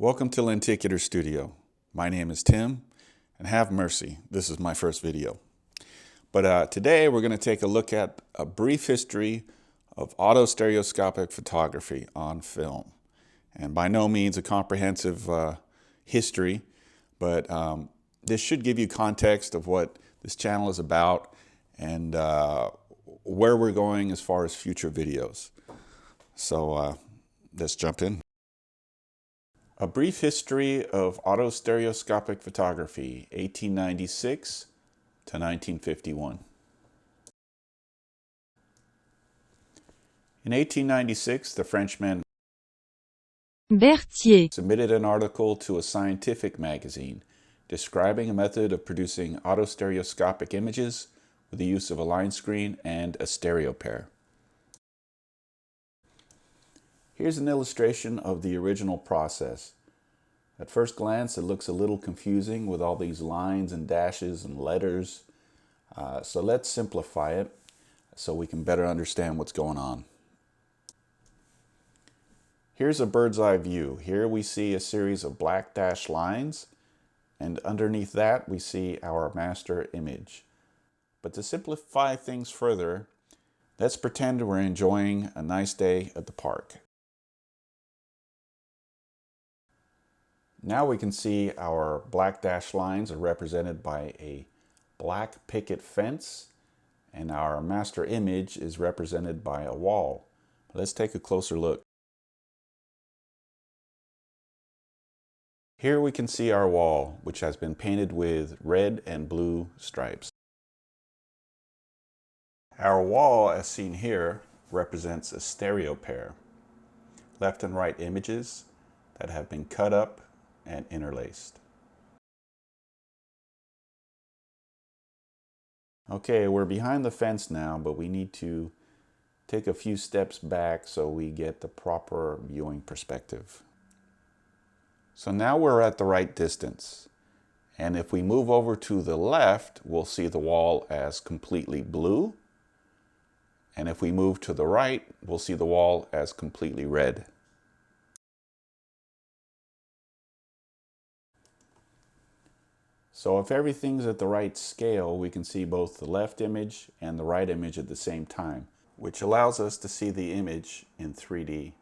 Welcome to Lenticular Studio. My name is Tim, and have mercy, this is my first video. But today we're going to take a look at a brief history of autostereoscopic photography on film. And by no means a comprehensive history, but this should give you context of what this channel is about and where we're going as far as future videos. So let's jump in. A brief history of autostereoscopic photography, 1896 to 1951. In 1896, the Frenchman Berthier submitted an article to a scientific magazine describing a method of producing autostereoscopic images with the use of a line screen and a stereo pair. Here's an illustration of the original process. At first glance, it looks a little confusing with all these lines and dashes and letters. So let's simplify it so we can better understand what's going on. Here's a bird's eye view. Here we see a series of black dashed lines, and underneath that we see our master image. But to simplify things further, let's pretend we're enjoying a nice day at the park. Now we can see our black dashed lines are represented by a black picket fence, and our master image is represented by a wall. Let's take a closer look. Here we can see our wall, which has been painted with red and blue stripes. Our wall, as seen here, represents a stereo pair, left and right images that have been cut up and interlaced. Okay, we're behind the fence now, but we need to take a few steps back so we get the proper viewing perspective. So now we're at the right distance, and if we move over to the left, we'll see the wall as completely blue, and if we move to the right, we'll see the wall as completely red. So if everything's at the right scale, we can see both the left image and the right image at the same time, which allows us to see the image in 3D.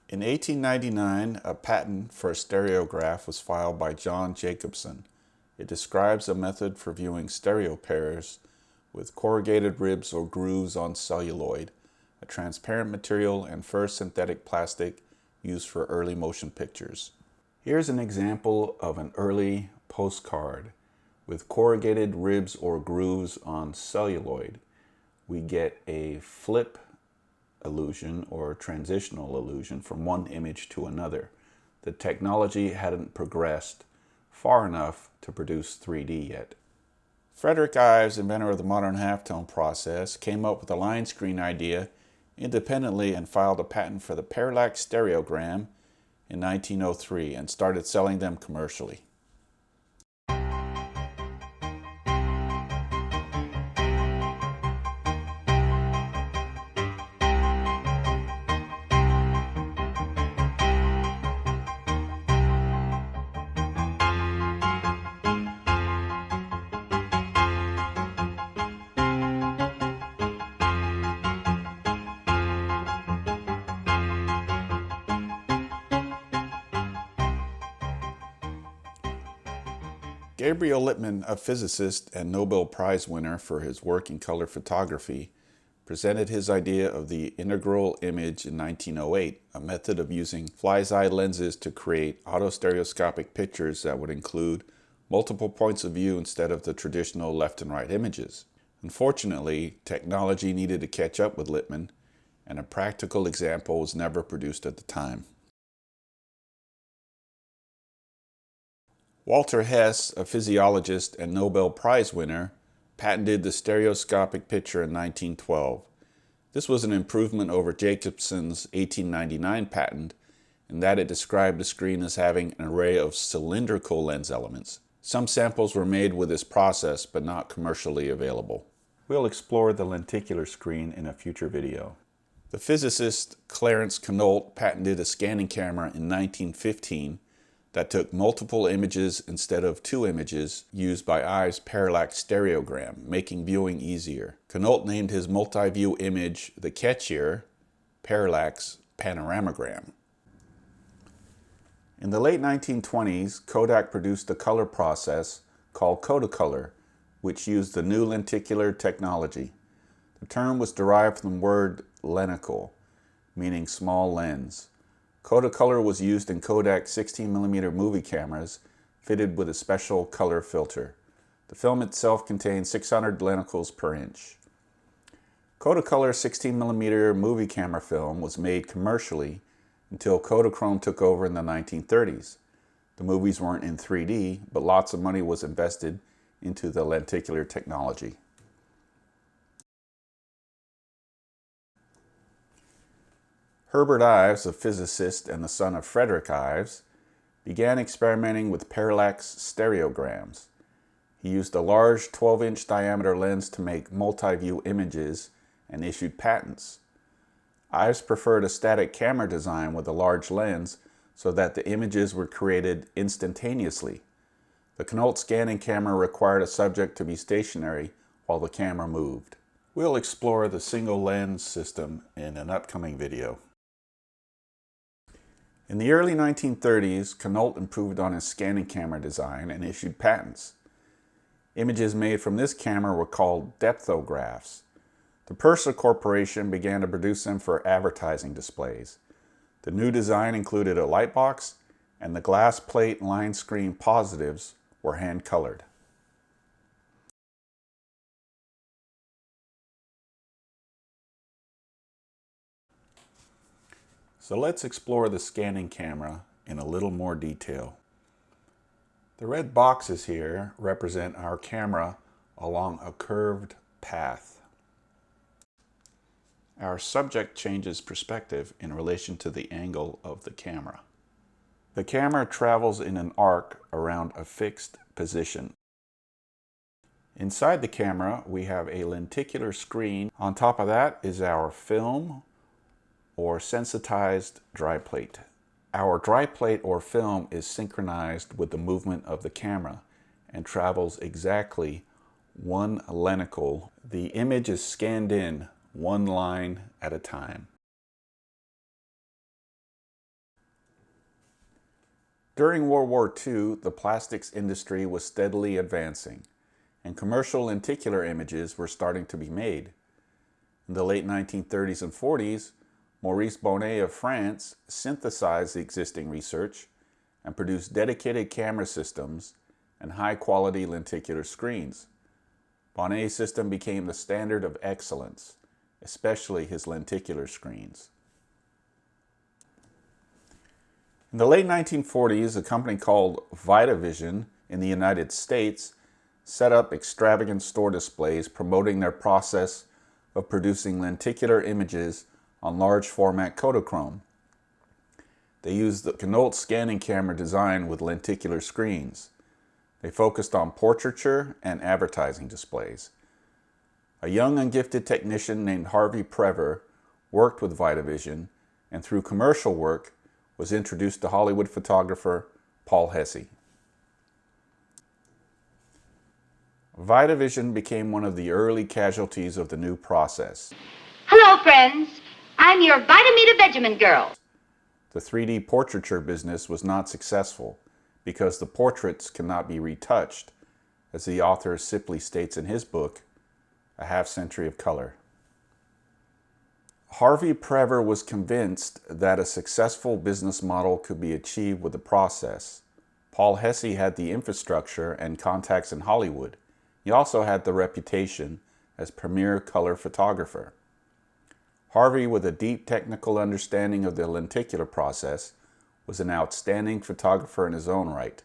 In 1899, a patent for a stereograph was filed by John Jacobson. It describes a method for viewing stereo pairs with corrugated ribs or grooves on celluloid, a transparent material and first synthetic plastic used for early motion pictures. Here's an example of an early postcard with corrugated ribs or grooves on celluloid. We get a flip illusion or transitional illusion from one image to another. The technology hadn't progressed far enough to produce 3D yet. Frederick Ives, inventor of the modern halftone process, came up with a line screen idea independently and filed a patent for the parallax stereogram in 1903 and started selling them commercially. Gabriel Lippmann, a physicist and Nobel Prize winner for his work in color photography, presented his idea of the integral image in 1908, a method of using fly's eye lenses to create autostereoscopic pictures that would include multiple points of view instead of the traditional left and right images. Unfortunately, technology needed to catch up with Lippmann, and a practical example was never produced at the time. Walter Hess, a physiologist and Nobel Prize winner, patented the stereoscopic picture in 1912. This was an improvement over Jacobson's 1899 patent in that it described the screen as having an array of cylindrical lens elements. Some samples were made with this process, but not commercially available. We'll explore the lenticular screen in a future video. The physicist Clarence Quinault patented a scanning camera in 1915 that took multiple images instead of 2 images used by Ives' parallax stereogram, making viewing easier. Quinault named his multi-view image the catchier parallax panoramagram. In the late 1920s, Kodak produced a color process called Kodacolor, which used the new lenticular technology. The term was derived from the word lenticle, meaning small lens. Kodacolor was used in Kodak's 16mm movie cameras fitted with a special color filter. The film itself contained 600 lenticles per inch. Kodacolor 16mm movie camera film was made commercially until Kodachrome took over in the 1930s. The movies weren't in 3D, but lots of money was invested into the lenticular technology. Herbert Ives, a physicist and the son of Frederick Ives, began experimenting with parallax stereograms. He used a large 12-inch diameter lens to make multi-view images and issued patents. Ives preferred a static camera design with a large lens so that the images were created instantaneously. The Quinault scanning camera required a subject to be stationary while the camera moved. We'll explore the single lens system in an upcoming video. In the early 1930s, Quinault improved on his scanning camera design and issued patents. Images made from this camera were called depthographs. The Purser Corporation began to produce them for advertising displays. The new design included a light box, and the glass plate line screen positives were hand-colored. So let's explore the scanning camera in a little more detail. The red boxes here represent our camera along a curved path. Our subject changes perspective in relation to the angle of the camera. The camera travels in an arc around a fixed position. Inside the camera, we have a lenticular screen. On top of that is our film or sensitized dry plate. Our dry plate or film is synchronized with the movement of the camera and travels exactly 1 lenticle. The image is scanned in 1 line at a time. During World War II, the plastics industry was steadily advancing, and commercial lenticular images were starting to be made. In the late 1930s and 40s, Maurice Bonnet of France synthesized the existing research and produced dedicated camera systems and high-quality lenticular screens. Bonnet's system became the standard of excellence, especially his lenticular screens. In the late 1940s, a company called Vitavision in the United States set up extravagant store displays promoting their process of producing lenticular images on large format Kodachrome. They used the Quinault scanning camera design with lenticular screens. They focused on portraiture and advertising displays. A young and gifted technician named Harvey Prever worked with Vitavision and through commercial work was introduced to Hollywood photographer Paul Hesse. Vitavision became one of the early casualties of the new process. Hello, friends. I'm your Vitamita Vegemin girl. The 3D portraiture business was not successful because the portraits cannot be retouched, as the author simply states in his book, A Half-Century of Color. Harvey Prever was convinced that a successful business model could be achieved with the process. Paul Hesse had the infrastructure and contacts in Hollywood. He also had the reputation as premier color photographer. Harvey, with a deep technical understanding of the lenticular process, was an outstanding photographer in his own right.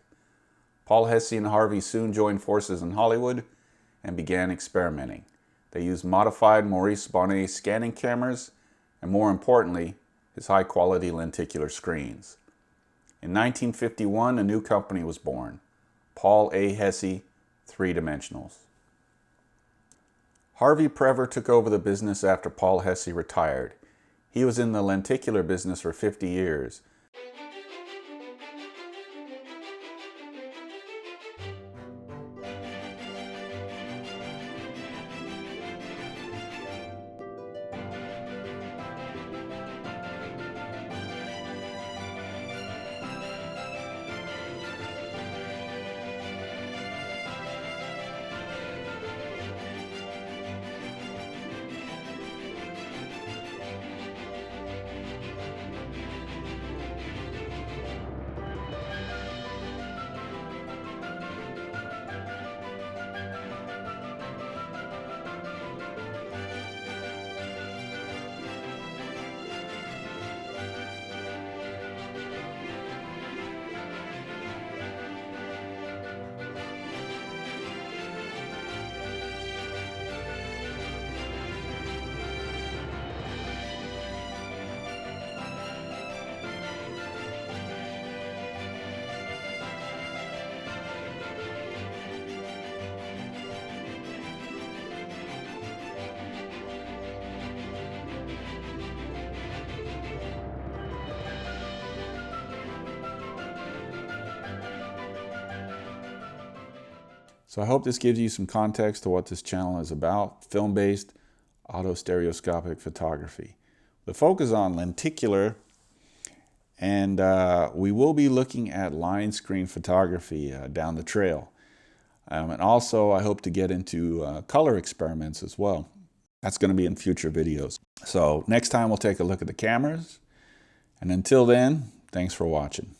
Paul Hesse and Harvey soon joined forces in Hollywood and began experimenting. They used modified Maurice Bonnet scanning cameras and, more importantly, his high-quality lenticular screens. In 1951, a new company was born, Paul A. Hesse, 3-dimensionals. Harvey Prever took over the business after Paul Hesse retired. He was in the lenticular business for 50 years. So I hope this gives you some context to what this channel is about, film-based autostereoscopic photography. The focus on lenticular, and we will be looking at line screen photography down the trail. And also I hope to get into color experiments as well. That's going to be in future videos. So next time we'll take a look at the cameras. And until then, thanks for watching.